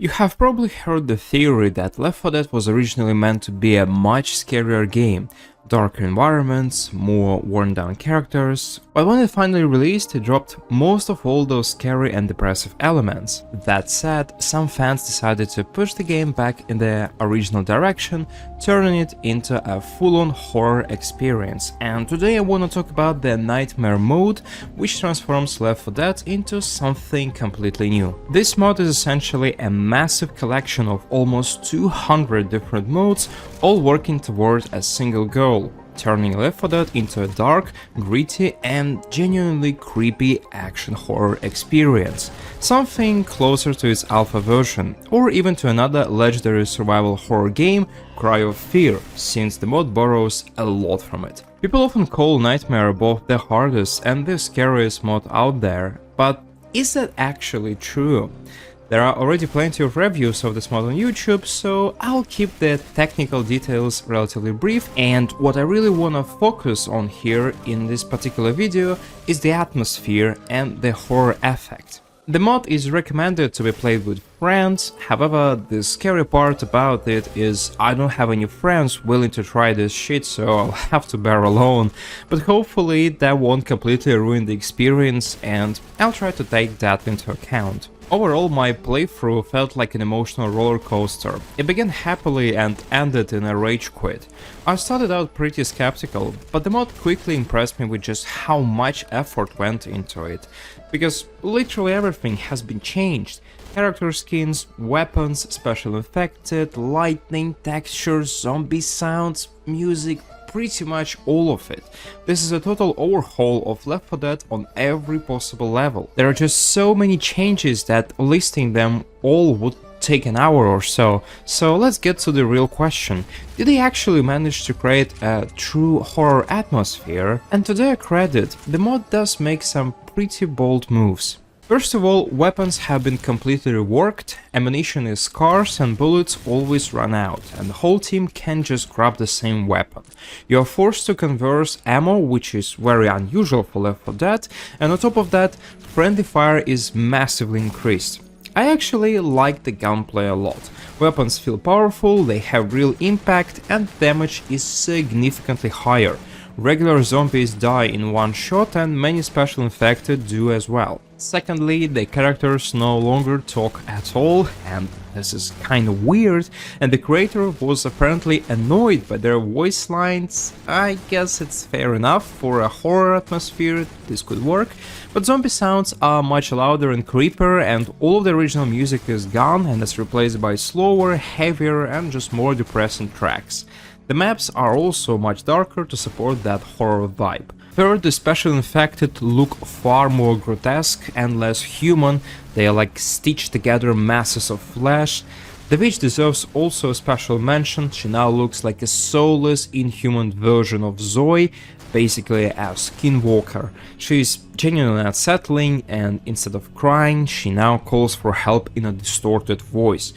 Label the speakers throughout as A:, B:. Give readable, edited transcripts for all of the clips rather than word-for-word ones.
A: You have probably heard the theory that Left 4 Dead was originally meant to be a much scarier game, darker environments, more worn-down characters, but when it finally released, it dropped most of all those scary and depressive elements. That said, some fans decided to push the game back in the original direction, turning it into a full-on horror experience, and today I want to talk about the Nightmare mode, which transforms Left 4 Dead into something completely new. This mod is essentially a massive collection of almost 200 different modes, all working toward a single goal: turning Left 4 Dead into a dark, gritty and genuinely creepy action horror experience. Something closer to its alpha version, or even to another legendary survival horror game, Cry of Fear, since the mod borrows a lot from it. People often call Nightmare both the hardest and the scariest mod out there, but is that actually true? There are already plenty of reviews of this mod on YouTube, so I'll keep the technical details relatively brief, and what I really wanna focus on here in this particular video is the atmosphere and the horror effect. The mod is recommended to be played with friends, however, the scary part about it is I don't have any friends willing to try this shit, so I'll have to bear alone, but hopefully that won't completely ruin the experience, and I'll try to take that into account. Overall, my playthrough felt like an emotional roller coaster. It began happily and ended in a rage quit. I started out pretty skeptical, but the mod quickly impressed me with just how much effort went into it, because literally everything has been changed. Character skins, weapons, special effects, lighting, textures, zombie sounds, music, pretty much all of it. This is a total overhaul of Left 4 Dead on every possible level. There are just so many changes that listing them all would take an hour or so. So let's get to the real question. Did they actually manage to create a true horror atmosphere? And to their credit, the mod does make some pretty bold moves. First of all, weapons have been completely reworked, ammunition is scarce and bullets always run out, and the whole team can't just grab the same weapon. You are forced to converse ammo, which is very unusual for Left 4 Dead, and on top of that, friendly fire is massively increased. I actually like the gunplay a lot. Weapons feel powerful, they have real impact, and damage is significantly higher. Regular zombies die in one shot, and many special infected do as well. Secondly, the characters no longer talk at all, and this is kinda weird, and the creator was apparently annoyed by their voice lines. I guess it's fair enough, for a horror atmosphere this could work, but zombie sounds are much louder and creepier, and all of the original music is gone and is replaced by slower, heavier and just more depressing tracks. The maps are also much darker to support that horror vibe. Third, the special infected look far more grotesque and less human, they are like stitched together masses of flesh. The witch deserves also a special mention, she now looks like a soulless, inhuman version of Zoe, basically a skinwalker. She is genuinely unsettling, and instead of crying, she now calls for help in a distorted voice.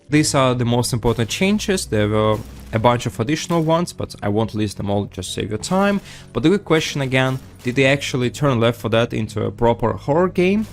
A: These are the most important changes. There were a bunch of additional ones, but I won't list them all, just save your time. But the big question again, did they actually turn Left 4 Dead into a proper horror game?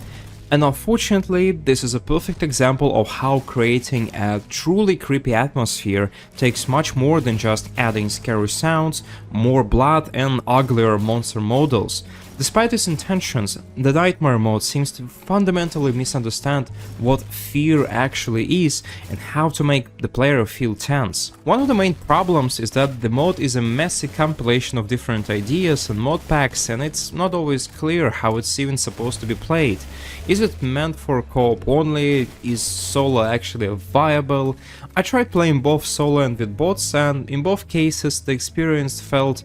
A: And unfortunately, this is a perfect example of how creating a truly creepy atmosphere takes much more than just adding scary sounds, more blood and uglier monster models. Despite its intentions, the Nightmare mode seems to fundamentally misunderstand what fear actually is and how to make the player feel tense. One of the main problems is that the mode is a messy compilation of different ideas and mod packs, and it's not always clear how it's even supposed to be played. Is it meant for co-op only? Is solo actually viable? I tried playing both solo and with bots, and in both cases the experience felt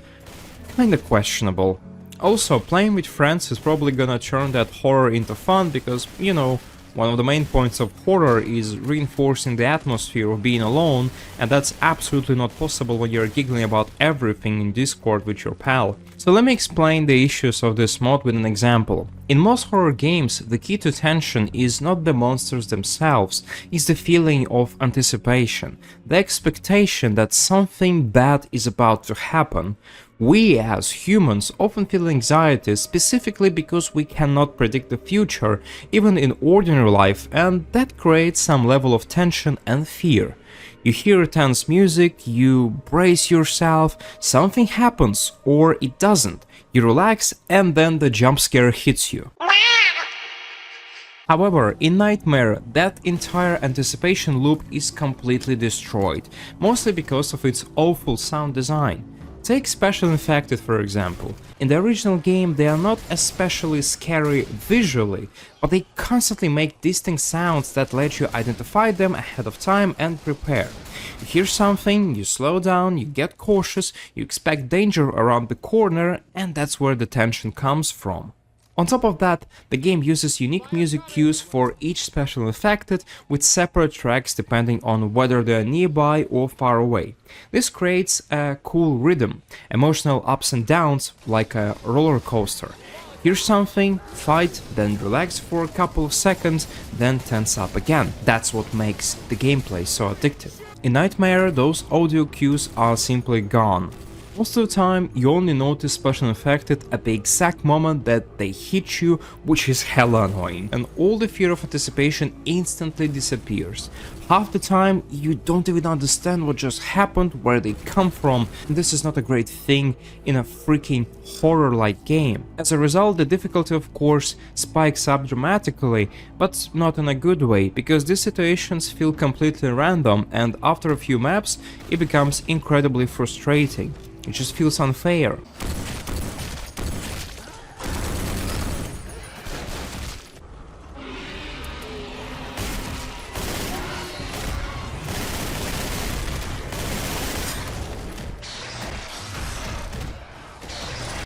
A: kinda questionable. Also, playing with friends is probably gonna turn that horror into fun because, you know, One of the main points of horror is reinforcing the atmosphere of being alone, and that's absolutely not possible when you're giggling about everything in Discord with your pal. So let me explain the issues of this mod with an example. In most horror games, the key to tension is not the monsters themselves, it's the feeling of anticipation, the expectation that something bad is about to happen. We as humans often feel anxiety specifically because we cannot predict the future, even in ordinary life, and that creates some level of tension and fear. You hear tense music, you brace yourself, something happens or it doesn't, you relax and then the jump scare hits you. However, in Nightmare, that entire anticipation loop is completely destroyed, mostly because of its awful sound design. Take Special Infected for example. In the original game they are not especially scary visually, but they constantly make distinct sounds that let you identify them ahead of time and prepare. You hear something, you slow down, you get cautious, you expect danger around the corner, and that's where the tension comes from. On top of that, the game uses unique music cues for each special infected with separate tracks depending on whether they are nearby or far away. This creates a cool rhythm, emotional ups and downs like a roller coaster. Hear something, fight, then relax for a couple of seconds, then tense up again. That's what makes the gameplay so addictive. In Nightmare, those audio cues are simply gone. Most of the time, you only notice Special Infected at the exact moment that they hit you, which is hella annoying, and all the fear of anticipation instantly disappears. Half the time, you don't even understand what just happened, where they come from, and this is not a great thing in a freaking horror-like game. As a result, the difficulty of course spikes up dramatically, but not in a good way, because these situations feel completely random, and after a few maps, it becomes incredibly frustrating. It just feels unfair.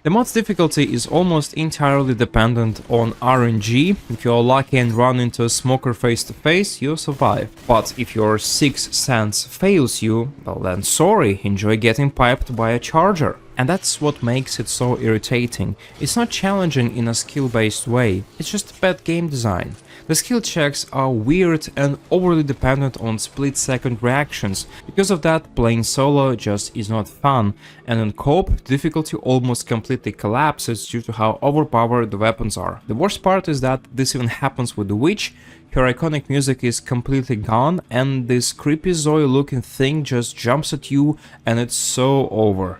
A: The mod's difficulty is almost entirely dependent on RNG. If you are lucky and run into a smoker face to face, you'll survive. But if your sixth sense fails you, well then sorry, enjoy getting piped by a charger. And that's what makes it so irritating. It's not challenging in a skill-based way, it's just bad game design. The skill checks are weird and overly dependent on split-second reactions. Because of that, playing solo just is not fun, and in co-op, difficulty almost completely collapses due to how overpowered the weapons are. The worst part is that this even happens with the witch. Her iconic music is completely gone, and this creepy Zoe-looking thing just jumps at you, and it's so over.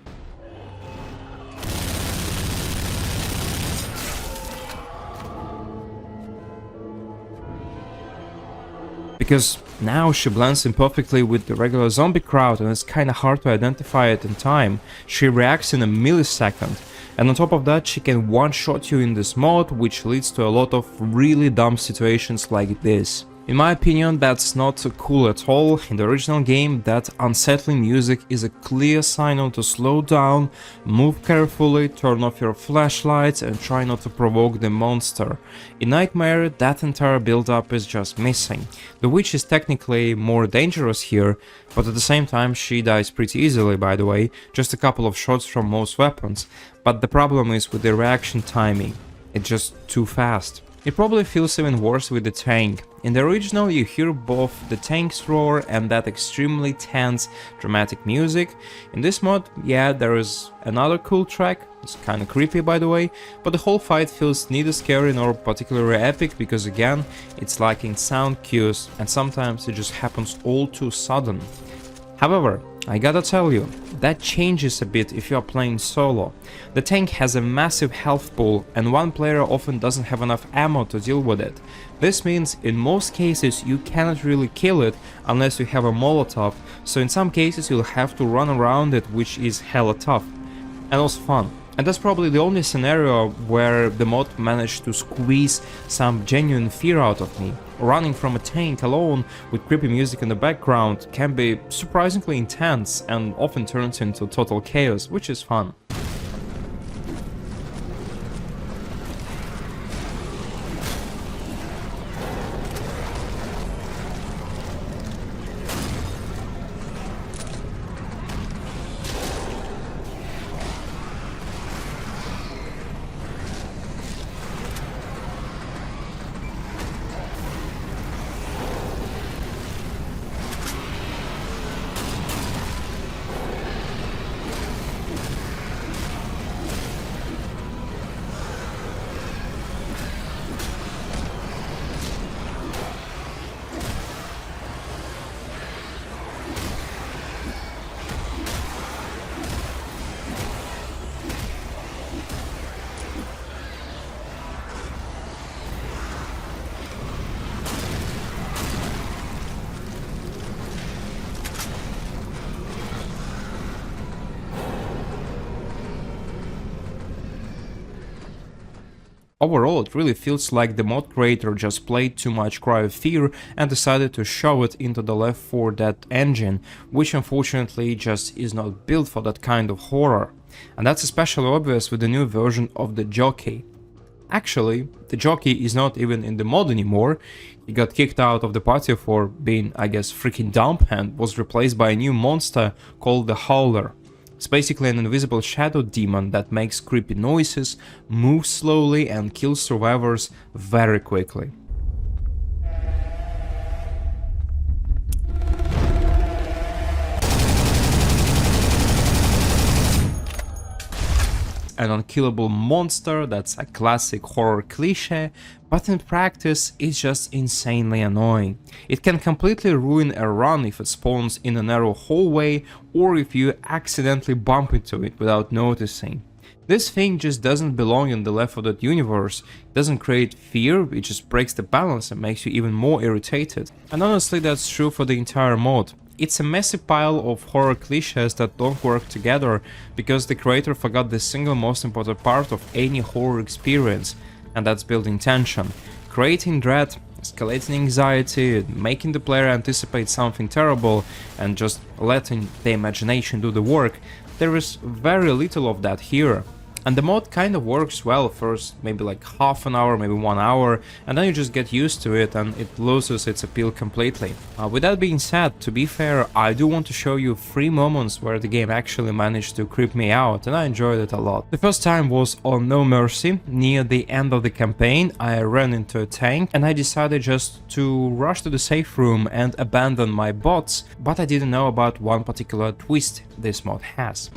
A: Because now she blends in perfectly with the regular zombie crowd and it's kinda hard to identify it in time. She reacts in a millisecond, and on top of that she can one-shot you in this mod, which leads to a lot of really dumb situations like this. In my opinion, that's not cool at all. In the original game, that unsettling music is a clear signal to slow down, move carefully, turn off your flashlights and try not to provoke the monster. In Nightmare, that entire build-up is just missing. The witch is technically more dangerous here, but at the same time she dies pretty easily, by the way, just a couple of shots from most weapons. But the problem is with the reaction timing, it's just too fast. It probably feels even worse with the tank. In the original you hear both the tank's roar and that extremely tense, dramatic music. In this mod, yeah, there is another cool track, it's kinda creepy by the way, but the whole fight feels neither scary nor particularly epic because again, it's lacking sound cues and sometimes it just happens all too sudden. However, I gotta tell you, that changes a bit if you are playing solo. The tank has a massive health pool and one player often doesn't have enough ammo to deal with it. This means in most cases you cannot really kill it unless you have a Molotov, so in some cases you'll have to run around it, which is hella tough and also fun. And that's probably the only scenario where the mod managed to squeeze some genuine fear out of me. Running from a tank alone with creepy music in the background can be surprisingly intense and often turns into total chaos, which is fun. Overall, it really feels like the mod creator just played too much Cry of Fear and decided to shove it into the Left 4 Dead engine, which unfortunately just is not built for that kind of horror. And that's especially obvious with the new version of the jockey. Actually, the jockey is not even in the mod anymore. He got kicked out of the party for being, I guess, freaking dumb and was replaced by a new monster called the Howler. It's basically an invisible shadow demon that makes creepy noises, moves slowly and kills survivors very quickly. An unkillable monster, that's a classic horror cliche, but in practice it's just insanely annoying. It can completely ruin a run if it spawns in a narrow hallway or if you accidentally bump into it without noticing. This thing just doesn't belong in the Left 4 Dead universe. It doesn't create fear, it just breaks the balance and makes you even more irritated. And honestly, that's true for the entire mod. It's a messy pile of horror cliches that don't work together because the creator forgot the single most important part of any horror experience, and that's building tension. Creating dread, escalating anxiety, making the player anticipate something terrible, and just letting the imagination do the work. There is very little of that here. And the mod kind of works well first, maybe like half an hour, maybe 1 hour, and then you just get used to it and it loses its appeal completely. With that being said, to be fair, I do want to show you 3 moments where the game actually managed to creep me out, and I enjoyed it a lot. The first time was on No Mercy. Near the end of the campaign, I ran into a tank and I decided just to rush to the safe room and abandon my bots, but I didn't know about one particular twist this mod has.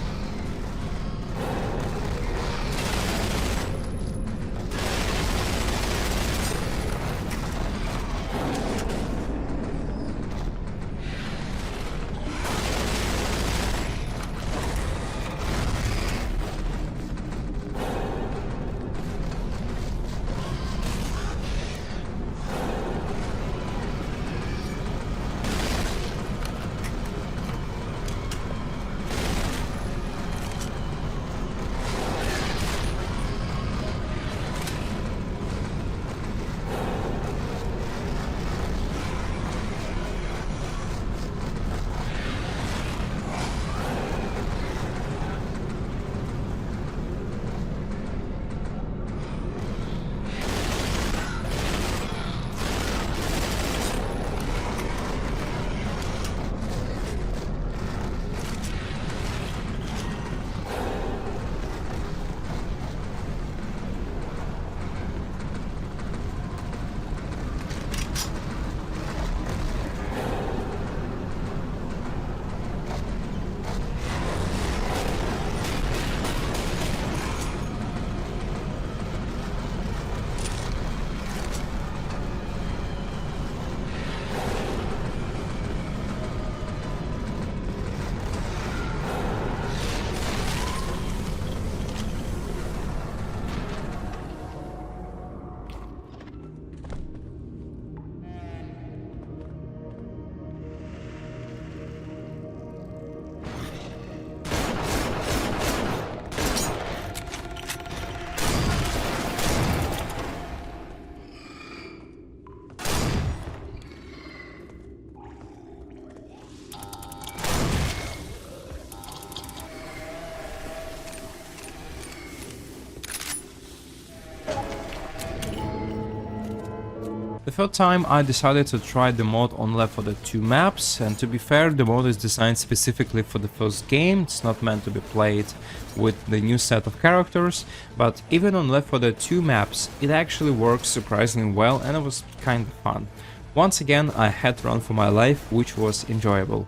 A: The third time I decided to try the mod on Left 4 Dead 2 maps, and to be fair, the mod is designed specifically for the first game. It's not meant to be played with the new set of characters, but even on Left 4 Dead 2 maps it actually works surprisingly well and it was kind of fun. Once again I had to run for my life, which was enjoyable.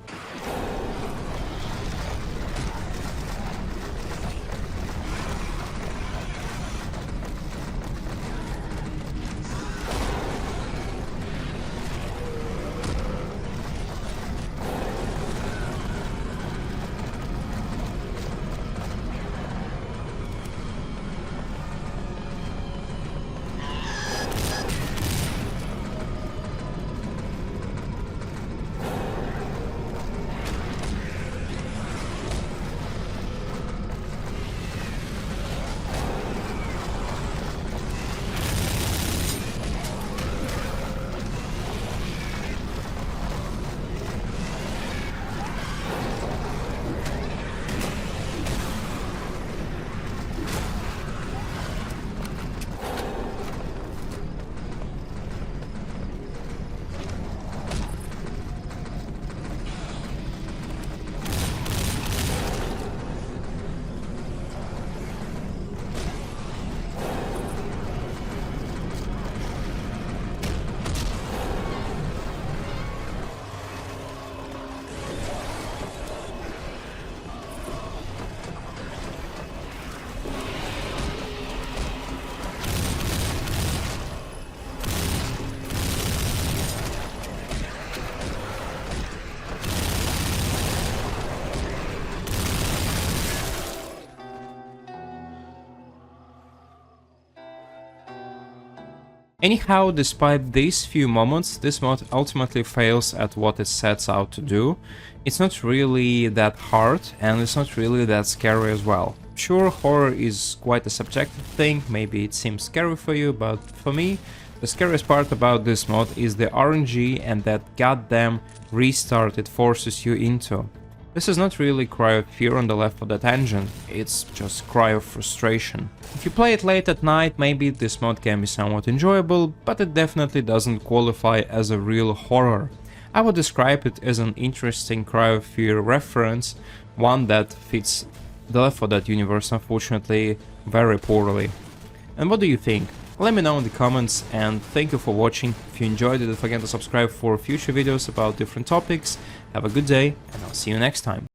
A: Anyhow, despite these few moments, this mod ultimately fails at what it sets out to do. It's not really that hard, and it's not really that scary as well. Sure, horror is quite a subjective thing, maybe it seems scary for you, but for me, the scariest part about this mod is the RNG and that goddamn restart it forces you into. This is not really cry of fear on the Left 4 Dead engine, it's just cry of frustration. If you play it late at night, maybe this mod can be somewhat enjoyable, but it definitely doesn't qualify as a real horror. I would describe it as an interesting cry of fear reference, one that fits the Left 4 Dead universe unfortunately very poorly. And what do you think? Let me know in the comments, and thank you for watching. If you enjoyed it, don't forget to subscribe for future videos about different topics. Have a good day, and I'll see you next time.